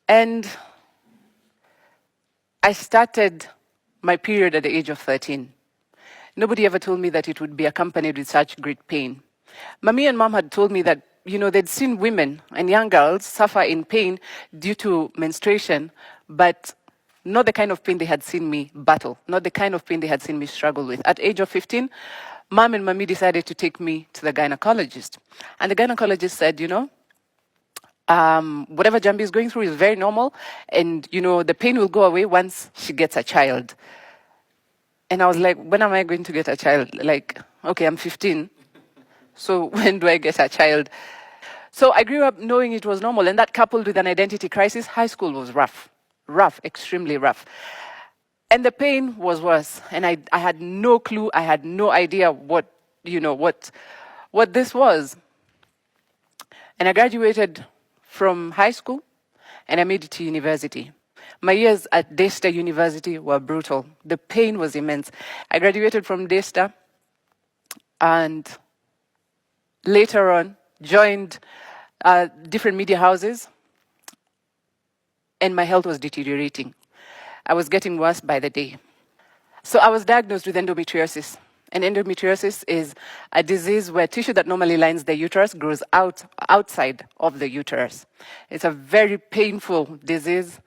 And I started my period at the age of 13. Nobody ever told me that it would be accompanied with such great pain. Mommy and mom had told me that, they'd seen women and young girls suffer in pain due to menstruation, but not the kind of pain they had seen me battle, not the kind of pain they had seen me struggle with. At age of 15, mom and mommy decided to take me to the gynecologist. And the gynecologist said, whatever Njambi is going through is very normal, and, the pain will go away once she gets a child. And I was like, when am I going to get a child? Like, okay, I'm 15. So when do I get a child? So I grew up knowing it was normal, and that coupled with an identity crisis, high school was rough, extremely rough. And the pain was worse, and I had no clue, I had no idea what this was. And I graduated from high school, and I made it to university. My years at Daystar University were brutal. The pain was immense. I graduated from Daystar, and later on joined different media houses, and my health was deteriorating. I was getting worse by the day. So I was diagnosed with endometriosis. And endometriosis is a disease where tissue that normally lines the uterus grows outside of the uterus. It's a very painful disease,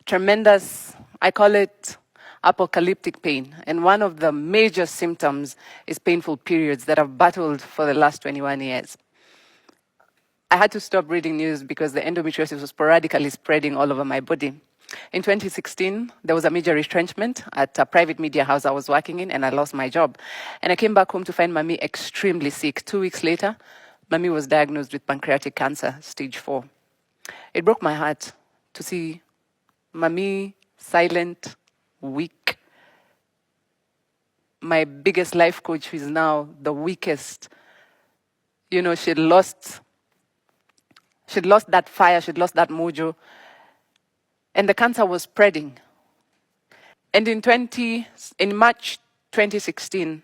tremendous, I call it apocalyptic pain. And one of the major symptoms is painful periods that I've battled for the last 21 years. I had to stop reading news because the endometriosis was sporadically spreading all over my body. In 2016, there was a major retrenchment at a private media house I was working in, and I lost my job. And I came back home to find Mommy extremely sick. 2 weeks later, Mommy was diagnosed with pancreatic cancer, stage 4. It broke my heart to see Mommy silent, weak. My biggest life coach, who is now the weakest, she'd lost that fire, she'd lost that mojo. And the cancer was spreading. And in March 2016,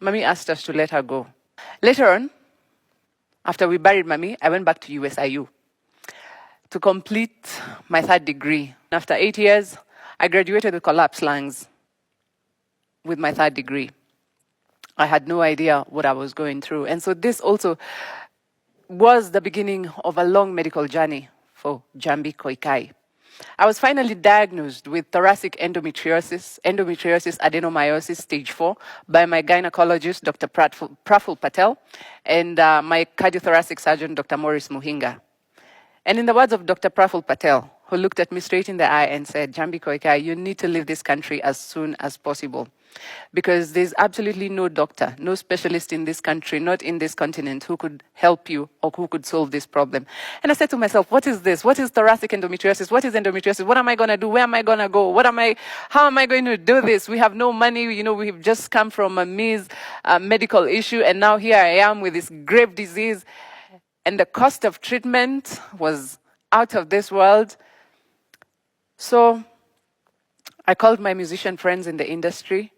Mommy asked us to let her go. Later on, after we buried Mommy, I went back to USIU to complete my 3rd degree. After 8 years, I graduated with collapsed lungs with my 3rd degree. I had no idea what I was going through. And so this also was the beginning of a long medical journey for Njambi Koikai. I was finally diagnosed with thoracic endometriosis adenomyosis stage 4 by my gynecologist, Dr. Praful Patel, and my cardiothoracic surgeon, Dr. Morris Muhinga. And in the words of Dr. Praful Patel, who looked at me straight in the eye and said, Njambi Koikai, you need to leave this country as soon as possible. Because there's absolutely no doctor, no specialist in this country, not in this continent, who could help you or who could solve this problem. And I said to myself, what is this? What is thoracic endometriosis? What is endometriosis? What am I going to do? Where am I going to go? How am I going to do this? We have no money. We've just come from a medical issue, and now here I am with this grave disease. And the cost of treatment was out of this world. So I called my musician friends in the industry,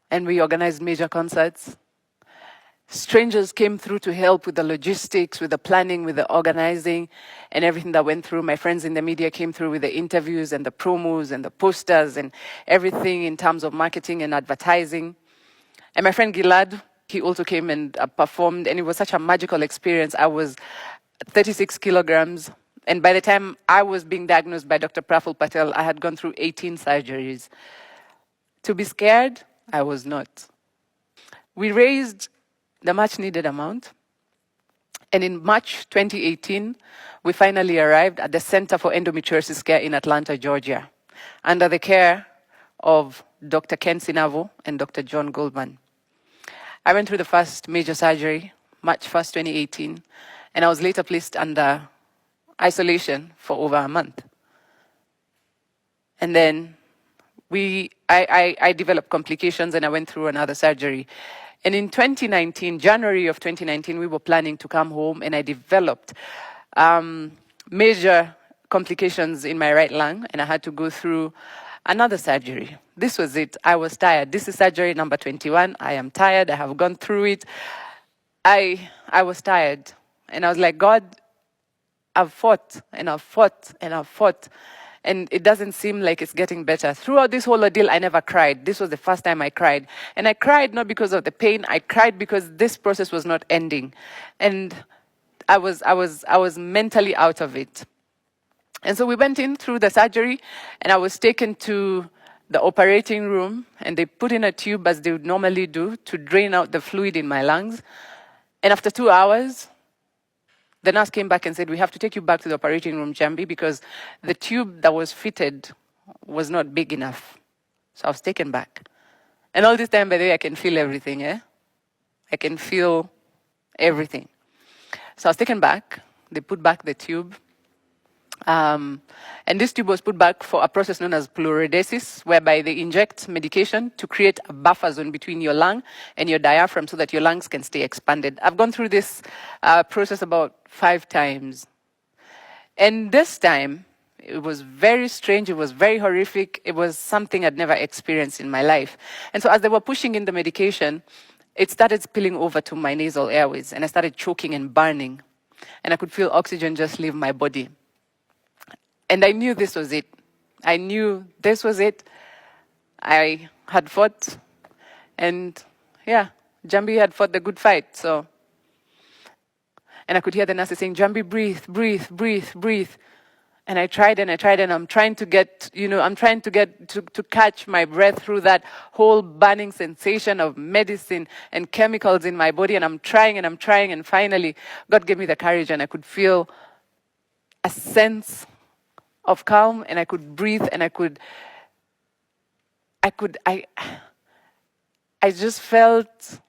and we organized major concerts. Strangers came through to help with the logistics, with the planning, with the organizing, and everything that went through. My friends in the media came through with the interviews and the promos and the posters and everything in terms of marketing and advertising. And my friend Gilad, he also came and performed, and it was such a magical experience. I was 36 kilograms, and by the time I was being diagnosed by Dr. Praful Patel, I had gone through 18 surgeries. To be scared, I was not. We raised the much-needed amount, and in March 2018, we finally arrived at the Center for Endometriosis Care in Atlanta, Georgia, under the care of Dr. Ken Sinavo and Dr. John Goldman. I went through the first major surgery, March 1st, 2018, and I was later placed under isolation for over a month. And then I developed complications, and I went through another surgery. And in 2019, January of 2019, we were planning to come home, and I developed major complications in my right lung, and I had to go through another surgery. This was it. I was tired. This is surgery number 21. I am tired. I have gone through it. I was tired. And I was like, God, I've fought and I've fought and I've fought, and it doesn't seem like it's getting better. Throughout this whole ordeal, I never cried. This was the first time I cried. And I cried not because of the pain, I cried because this process was not ending. And I was mentally out of it. And so we went in through the surgery, and I was taken to the operating room, and they put in a tube, as they would normally do, to drain out the fluid in my lungs. And after 2 hours, the nurse came back and said, we have to take you back to the operating room, Njambi, because the tube that was fitted was not big enough. So I was taken back. And all this time, by the way, I can feel everything, eh? I can feel everything. So I was taken back. They put back the tube. And this tube was put back for a process known as pleurodesis, whereby they inject medication to create a buffer zone between your lung and your diaphragm so that your lungs can stay expanded. I've gone through this process about 5 times. And this time, it was very strange, it was very horrific, it was something I'd never experienced in my life. And so as they were pushing in the medication, it started spilling over to my nasal airways, and I started choking and burning. And I could feel oxygen just leave my body. And I knew this was it. I knew this was it. I had fought, and yeah, Njambi had fought the good fight, so. And I could hear the nurses saying, Njambi, breathe, breathe, breathe, breathe. And I tried, and I'm trying to get, to catch my breath through that whole burning sensation of medicine and chemicals in my body, and I'm trying, and finally, God gave me the courage, and I could feel a sense of calm, and I could breathe, and I just felt